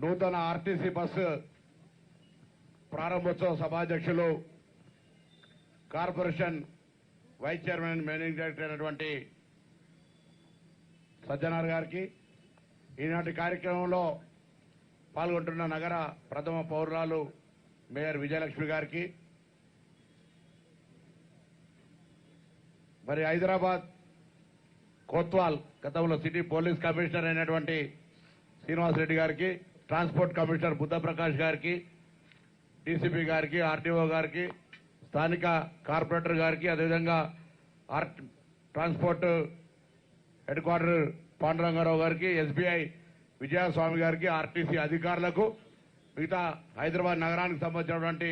నూతన RTC bus ప్రారంభోత్సవ సభాధ్యక్షులు corporation vice chairman and managing director అయినటువంటి సజ్జనార్ గారికి, ఈనాటి కార్యక్రమంలో పాల్గొంటున్న నగర ప్రథమ పౌరురాలు మేయర్ విజయలక్ష్మి గారికి, మరి హైదరాబాద్ కోత్వాల్ గతంలో సిటీ పోలీస్ కమిషనర్ అయినటువంటి శ్రీనివాస్ రెడ్డి గారికి, ట్రాన్స్పోర్ట్ కమిషనర్ బుద్ధప్రకాష్ గారికి, డీసీపీ గారికి, ఆర్టీఓ గారికి, స్థానిక కార్పొరేటర్ గారికి, అదేవిధంగా ట్రాన్స్పోర్ట్ హెడ్ క్వార్టర్ పాండురంగారావు గారికి, ఎస్బీఐ విజయస్వామి గారికి, ఆర్టీసీ అధికారులకు, మిగతా హైదరాబాద్ నగరానికి సంబంధించినటువంటి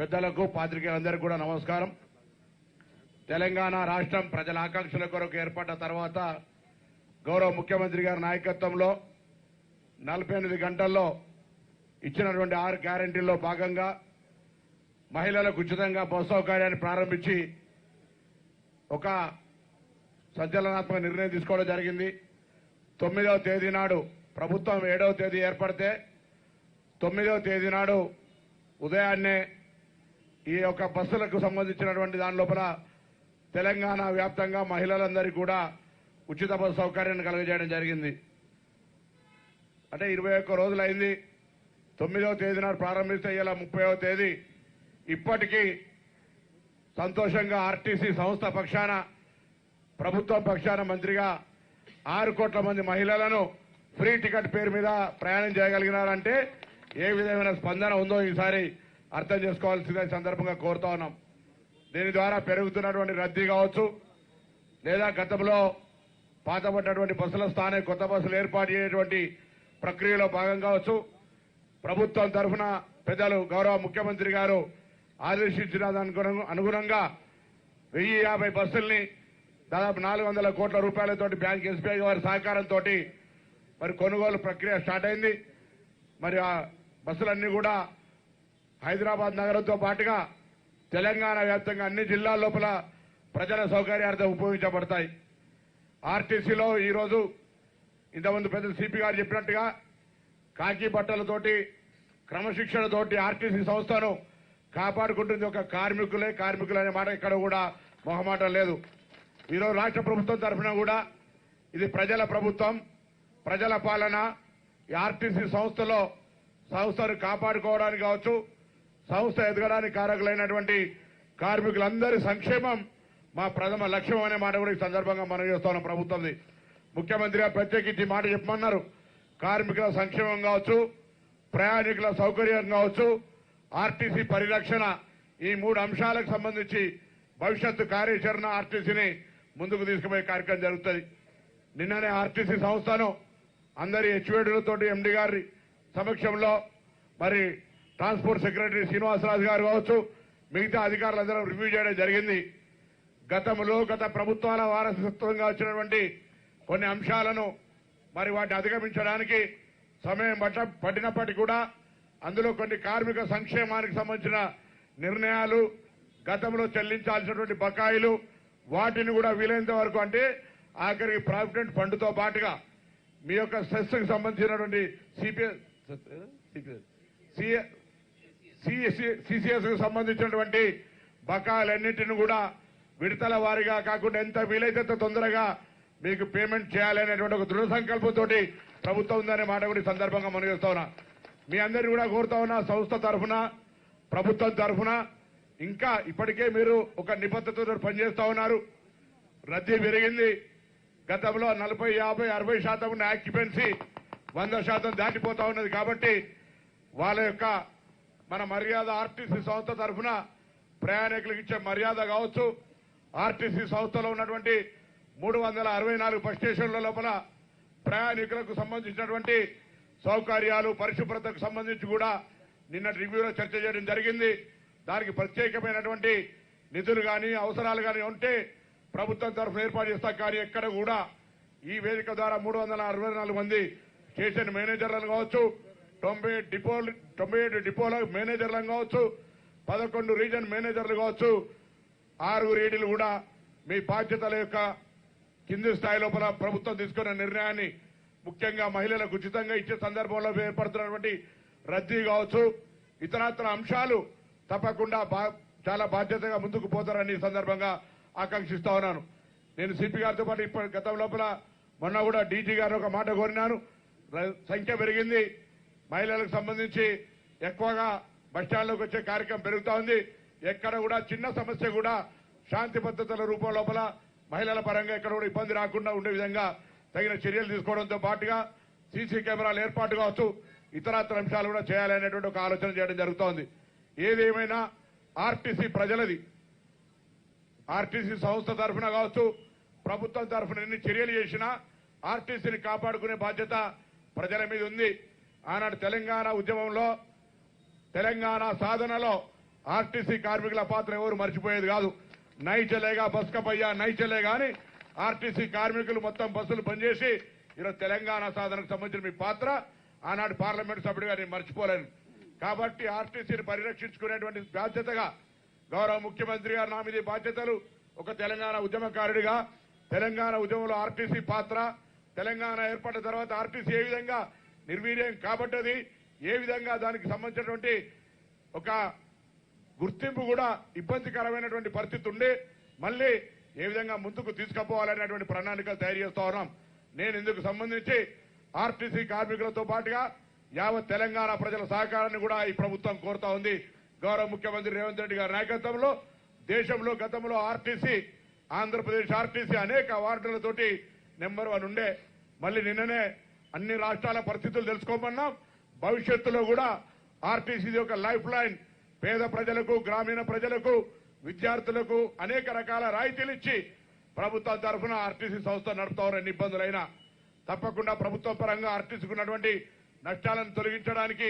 పెద్దలకు, పాత్రికేయులందరికీ కూడా నమస్కారం. తెలంగాణ రాష్ట్రం ప్రజల ఆకాంక్షల కొరకు ఏర్పడ్డ తర్వాత గౌరవ ముఖ్యమంత్రి గారి నాయకత్వంలో 48 గంటల్లో ఇచ్చినటువంటి 6 గ్యారెంటీల్లో భాగంగా మహిళలకు ఉచితంగా బస్సు సౌకర్యాన్ని ప్రారంభించి ఒక సంచలనాత్మక నిర్ణయం తీసుకోవడం జరిగింది. 9వ తేదీ నాడు ప్రభుత్వం 7వ తేదీ ఏర్పడితే 9వ తేదీ నాడు ఉదయాన్నే ఈ యొక్క బస్సులకు సంబంధించినటువంటి దాని లోపల తెలంగాణ వ్యాప్తంగా మహిళలందరికీ కూడా ఉచిత బస్సు సౌకర్యాన్ని కలుగజేయడం జరిగింది. అంటే 21 రోజులైంది. 9వ తేదీ నాడు ప్రారంభిస్తే ఇలా 30వ తేదీ ఇప్పటికీ సంతోషంగా ఆర్టీసీ సంస్థ పక్షాన, ప్రభుత్వం పక్షాన మంత్రిగా 6 కోట్ల మంది మహిళలను ఫ్రీ టికెట్ పేరు మీద ప్రయాణం చేయగలిగినారంటే ఏ విధమైన స్పందన ఉందో ఈసారి అర్థం చేసుకోవాల్సిందే సందర్భంగా కోరుతా ఉన్నాం. దీని ద్వారా పెరుగుతున్నటువంటి రద్దీ కావచ్చు, లేదా గతంలో పాతపడ్డటువంటి బస్సుల స్థానే కొత్త బస్సులు ఏర్పాటు చేయటువంటి ప్రక్రియలో భాగం కావచ్చు, ప్రభుత్వం తరఫున పెద్దలు గౌరవ ముఖ్యమంత్రి గారు ఆదేశించిన దానికి అనుగుణంగా 1050 బస్సుల్ని దాదాపు 400 కోట్ల రూపాయలతోటి బ్యాంక్ ఎస్బీఐ వారి సహకారంతో మరి కొనుగోలు ప్రక్రియ స్టార్ట్ అయింది. మరి ఆ బస్సులన్నీ కూడా హైదరాబాద్ నగరంతో పాటుగా తెలంగాణ వ్యాప్తంగా అన్ని జిల్లాల లోపల ప్రజల సౌకర్యార్థం ఉపయోగించబడతాయి. ఆర్టీసీలో ఈరోజు ఇంతకుముందు పెద్ద సిపి గారు చెప్పినట్టుగా కాకి బట్టలతోటి క్రమశిక్షణతోటి ఆర్టీసీ సంస్థను కాపాడుకుంటుంది ఒక కార్మికులు అనే మాట ఇక్కడ కూడా మొహమాటం లేదు. ఈరోజు రాష్ట్ర ప్రభుత్వం తరఫున కూడా ఇది ప్రజల ప్రభుత్వం, ప్రజల పాలన. ఈ ఆర్టీసీ సంస్థను కాపాడుకోవడానికి కావచ్చు, సంస్థ ఎదగడానికి కారకులైనటువంటి కార్మికులందరి సంక్షేమం మా ప్రథమ లక్ష్యం అనే మాట కూడా ఈ సందర్భంగా మనం చేస్తున్నాం. ప్రభుత్వంది ముఖ్యమంత్రిగా ప్రత్యేకించి మాట చెప్పమన్నారు. కార్మికుల సంక్షేమం కావచ్చు, ప్రయాణికుల సౌకర్యం కావచ్చు, ఆర్టీసీ పరిరక్షణ, ఈ 3 అంశాలకు సంబంధించి భవిష్యత్తు కార్యాచరణ ఆర్టీసీని ముందుకు తీసుకుపోయే కార్యక్రమం జరుగుతుంది. నిన్ననే ఆర్టీసీ సంస్థను అందరి హెచ్వేడులతోటి ఎండీ గారి సమక్షంలో మరి ట్రాన్స్పోర్ట్ సెక్రటరీ శ్రీనివాసరాజు గారు కావచ్చు, మిగతా అధికారులందరూ రివ్యూ చేయడం జరిగింది. గత ప్రభుత్వాల వారసత్వంగా వచ్చినటువంటి కొన్ని అంశాలను మరి వాటిని అధిగమించడానికి సమయం పట్టినప్పటికీ కూడా అందులో కొన్ని కార్మిక సంక్షేమానికి సంబంధించిన నిర్ణయాలు, గతంలో చెల్లించాల్సినటువంటి బకాయిలు, వాటిని కూడా వీలైనంత వరకు అంటే ఆఖరికి ప్రావిడెంట్ ఫండ్తో పాటుగా మీ యొక్క సెస్ కి సంబంధించినటువంటి సిసిఎస్ కు సంబంధించినటువంటి బకాయిలన్నింటినీ కూడా విడతల వారీగా కాకుండా ఎంత వీలైతే అంత తొందరగా మీకు పేమెంట్ చేయాలనేటువంటి ఒక దృఢ సంకల్పంతో ప్రభుత్వం ఉందనే మాట కూడా ఈ సందర్భంగా మనం చేస్తా ఉన్నా. మీ అందరినీ కూడా కోరుతా ఉన్నా, సంస్థ తరఫున, ప్రభుత్వం తరఫున ఇంకా ఇప్పటికే మీరు ఒక నిబద్ధతతో పనిచేస్తా ఉన్నారు. రద్దీ పెరిగింది. గతంలో 40, 50, 60% ఉన్న ఆక్యుపెన్సీ 100% దాటిపోతా ఉన్నది. కాబట్టి వాళ్ళ యొక్క మన మర్యాద ఆర్టీసీ సంస్థ తరఫున ప్రయాణికులకు ఇచ్చే మర్యాద కావచ్చు, ఆర్టీసీ సంస్థలో ఉన్నటువంటి 364 బస్ స్టేషన్ల లోపల ప్రయాణికులకు సంబంధించినటువంటి సౌకర్యాలు, పరిశుభ్రతకు సంబంధించి కూడా నిన్న రివ్యూలో చర్చ చేయడం జరిగింది. దానికి ప్రత్యేకమైనటువంటి నిధులు కానీ అవసరాలు కానీ ఉంటే ప్రభుత్వం తరఫున ఏర్పాటు చేస్తాం. కానీ ఎక్కడ కూడా ఈ వేదిక ద్వారా 364 మంది స్టేషన్ మేనేజర్లను కావచ్చు, 97 డిపోల మేనేజర్లను కావచ్చు, 11 రీజన్ మేనేజర్లు కావచ్చు, 6 రీడీలు కూడా మీ బాధ్యతల యొక్క కింది స్థాయి లోపల ప్రభుత్వం తీసుకున్న నిర్ణయాన్ని ముఖ్యంగా మహిళలకు ఉచితంగా ఇచ్చే సందర్భంలో ఏర్పడుతున్నటువంటి రద్దీ కావచ్చు, ఇతరత్ర అంశాలు తప్పకుండా చాలా బాధ్యతగా ముందుకు పోతారని ఈ సందర్భంగా ఆకాంక్షిస్తా ఉన్నాను. నేను సిపి గారితో పాటు ఇప్పటి గతం లోపల మొన్న కూడా డీజీ గారు ఒక మాట కోరినాను. సంఖ్య పెరిగింది, మహిళలకు సంబంధించి ఎక్కువగా బస్టాండ్లోకి వచ్చే కార్యక్రమం పెరుగుతా ఉంది. ఎక్కడ కూడా చిన్న సమస్య కూడా శాంతి భద్రతల రూపం లోపల మహిళల పరంగా ఎక్కడ కూడా ఇబ్బంది రాకుండా ఉండే విధంగా తగిన చర్యలు తీసుకోవడంతో పాటుగా సీసీ కెమెరాల ఏర్పాటు కావచ్చు, ఇతరత్ర అంశాలు కూడా చేయాలనేటువంటి ఒక ఆలోచన చేయడం జరుగుతోంది. ఏదేమైనా ఆర్టీసీ ప్రజలది. ఆర్టీసీ సంస్థ తరఫున కావచ్చు, ప్రభుత్వం తరఫున ఎన్ని చర్యలు చేసినా ఆర్టీసీని కాపాడుకునే బాధ్యత ప్రజల మీద ఉంది. ఆనాడు తెలంగాణ ఉద్యమంలో, తెలంగాణ సాధనలో ఆర్టీసీ కార్మికుల పాత్ర ఎవరు మర్చిపోయేది కాదు. నై చలేగా బస్ కపయ్యా నై చలేగా అని ఆర్టీసీ కార్మికులు మొత్తం బస్సులు పనిచేసి ఈరోజు తెలంగాణ సాధనకు సంబంధించిన మీ పాత్ర ఆనాడు పార్లమెంట్ సభ్యుడిగా నేను మర్చిపోలేను. కాబట్టి ఆర్టీసీని పరిరక్షించుకునేటువంటి బాధ్యతగా గౌరవ ముఖ్యమంత్రి గారు నా మీద బాధ్యతలు ఒక తెలంగాణ ఉద్యమకారుడిగా, తెలంగాణ ఉద్యమంలో ఆర్టీసీ పాత్ర, తెలంగాణ ఏర్పడిన తర్వాత ఆర్టీసీ ఏ విధంగా నిర్వీర్యం కాబట్టది, ఏ విధంగా దానికి సంబంధించినటువంటి ఒక గుర్తింపు కూడా ఇబ్బందికరమైనటువంటి పరిస్థితి ఉండి మళ్ళీ ఏ విధంగా ముందుకు తీసుకుపోవాలనేటువంటి ప్రణాళికలు తయారు చేస్తా ఉన్నాం. నేను ఇందుకు సంబంధించి ఆర్టీసీ కార్మికులతో పాటుగా యావత్ తెలంగాణ ప్రజల సహకారాన్ని కూడా ఈ ప్రభుత్వం కోరుతా ఉంది. గౌరవ ముఖ్యమంత్రి రేవంత్ రెడ్డి గారి నాయకత్వంలో దేశంలో గతంలో ఆర్టీసీ, ఆంధ్రప్రదేశ్ ఆర్టీసీ అనేక అవార్డులతోటి నెంబర్ 1 ఉండే. మళ్ళీ నిన్ననే అన్ని రాష్ట్రాల పరిస్థితులు తెలుసుకోమన్నాం. భవిష్యత్తులో కూడా ఆర్టీసీ ఒక లైఫ్ లైన్, పేద ప్రజలకు, గ్రామీణ ప్రజలకు, విద్యార్థులకు అనేక రకాల రాయితీలు ఇచ్చి ప్రభుత్వం తరఫున ఆర్టీసీ సంస్థ నడుపుతారని ఇబ్బందులైనా తప్పకుండా ప్రభుత్వ పరంగా ఆర్టీసీకి ఉన్నటువంటి నష్టాలను తొలగించడానికి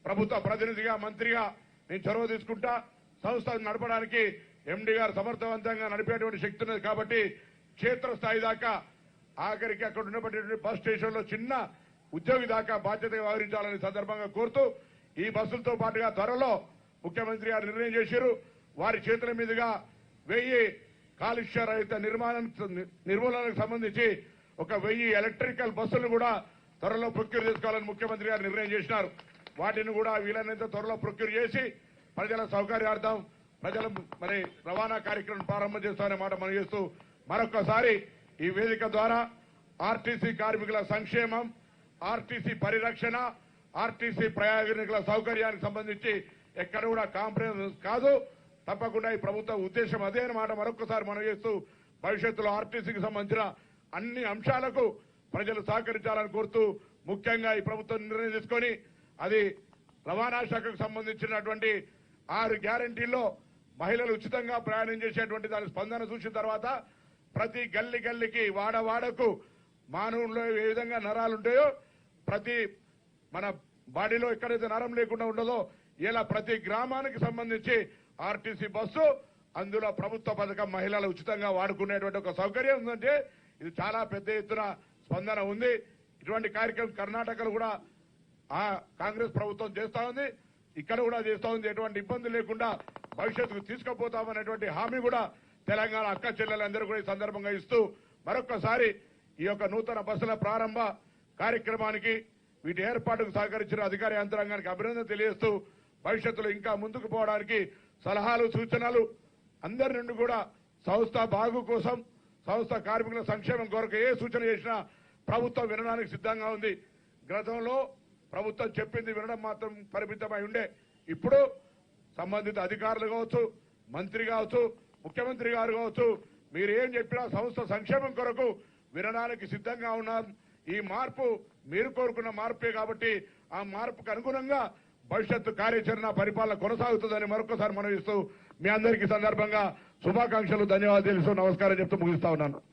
ప్రభుత్వ ప్రతినిధిగా, మంత్రిగా నేను చొరవ తీసుకుంటా. సంస్థ నడపడానికి ఎండీ గారు సమర్థవంతంగా నడిపేటువంటి శక్తి ఉన్నది కాబట్టి క్షేత్రస్థాయి దాకా ఆఖరికి అక్కడ ఉన్నటువంటి బస్ స్టేషన్లో చిన్న ఉద్యోగి దాకా బాధ్యతగా వ్యవహరించాలని సందర్భంగా కోరుతూ ఈ బస్సులతో పాటుగా త్వరలో ముఖ్యమంత్రి గారు నిర్ణయం చేశారు. వారి చేతుల మీదుగా 1000 కాలుష్య రహిత నిర్మూలనకు సంబంధించి ఒక 1000 ఎలక్ట్రికల్ బస్సులు కూడా త్వరలో ప్రొక్యూర్ చేసుకోవాలని ముఖ్యమంత్రి గారు నిర్ణయం చేసినారు. వాటిని కూడా వీలైనంత త్వరలో ప్రొక్యూర్ చేసి ప్రజల సౌకర్యార్థం ప్రజల రవాణా కార్యక్రమం ప్రారంభం చేస్తామనే మాట మనం చేస్తూ మరొకసారి ఈ వేదిక ద్వారా ఆర్టీసీ కార్మికుల సంక్షేమం, ఆర్టీసీ పరిరక్షణ, ఆర్టీసీ ప్రయాణికుల సౌకర్యానికి సంబంధించి ఎక్కడ కూడా కాంప్రమైజ్ కాదు. తప్పకుండా ఈ ప్రభుత్వ ఉద్దేశం అదే అన్నమాట మరొకసారి మనం చేస్తూ భవిష్యత్తులో ఆర్టీసీకి సంబంధించిన అన్ని అంశాలకు ప్రజలు సహకరించాలని కోరుతూ ముఖ్యంగా ఈ ప్రభుత్వం నిర్ణయం తీసుకొని అది రవాణా శాఖకు సంబంధించినటువంటి 6 గ్యారంటీల్లో మహిళలు ఉచితంగా ప్రయాణం చేసేటువంటి దాని స్పందన చూసిన తర్వాత ప్రతి గల్లి గల్లికి, వాడవాడకు మానవుల్లో ఏ విధంగా నరాలు ఉంటాయో, ప్రతి మన బాడీలో ఎక్కడైతే నరం లేకుండా ఉండదో ఇలా ప్రతి గ్రామానికి సంబంధించి ఆర్టీసీ బస్సు, అందులో ప్రభుత్వ పథకం మహిళలు ఉచితంగా వాడుకునేటువంటి ఒక సౌకర్యం ఉందంటే ఇది చాలా పెద్ద ఎత్తున స్పందన ఉంది. ఇటువంటి కార్యక్రమం కర్ణాటకలో కూడా కాంగ్రెస్ ప్రభుత్వం చేస్తా ఉంది, ఇక్కడ కూడా చేస్తా ఉంది. ఎటువంటి ఇబ్బంది లేకుండా భవిష్యత్తుకు తీసుకుపోతామనేటువంటి హామీ కూడా తెలంగాణ అక్క చెల్లెలందరూ కూడా ఈ సందర్భంగా ఇస్తూ మరొకసారి ఈ యొక్క నూతన బస్సుల ప్రారంభ కార్యక్రమానికి వీటి ఏర్పాటుకు సహకరించిన అధికార యంత్రాంగానికి అభినందన తెలియజేస్తూ భవిష్యత్తులో ఇంకా ముందుకు పోవడానికి సలహాలు, సూచనలు అందరి నుండి కూడా సంస్థ బాగు కోసం, సంస్థ కార్మికుల సంక్షేమం కొరకు ఏ సూచన చేసినా ప్రభుత్వం వినడానికి సిద్ధంగా ఉంది. గతంలో ప్రభుత్వం చెప్పింది వినడం మాత్రం పరిమితమై ఉండే. ఇప్పుడు సంబంధిత అధికారులు కావచ్చు, మంత్రి కావచ్చు, ముఖ్యమంత్రి గారు కావచ్చు, మీరు ఏం చెప్పినా సంస్థ సంక్షేమం కొరకు వినడానికి సిద్ధంగా ఉన్నారు. ఈ మార్పు మీరు కోరుకున్న మార్పే కాబట్టి ఆ మార్పుకు అనుగుణంగా భవిష్యత్తు కార్యాచరణ పరిపాలన కొనసాగుతుందని మరొకసారి మనవిస్తూ మీ అందరికీ సందర్భంగా శుభాకాంక్షలు, ధన్యవాదాలు తెలుస్తూ నమస్కారం చెప్తూ ముగిస్తా ఉన్నాను.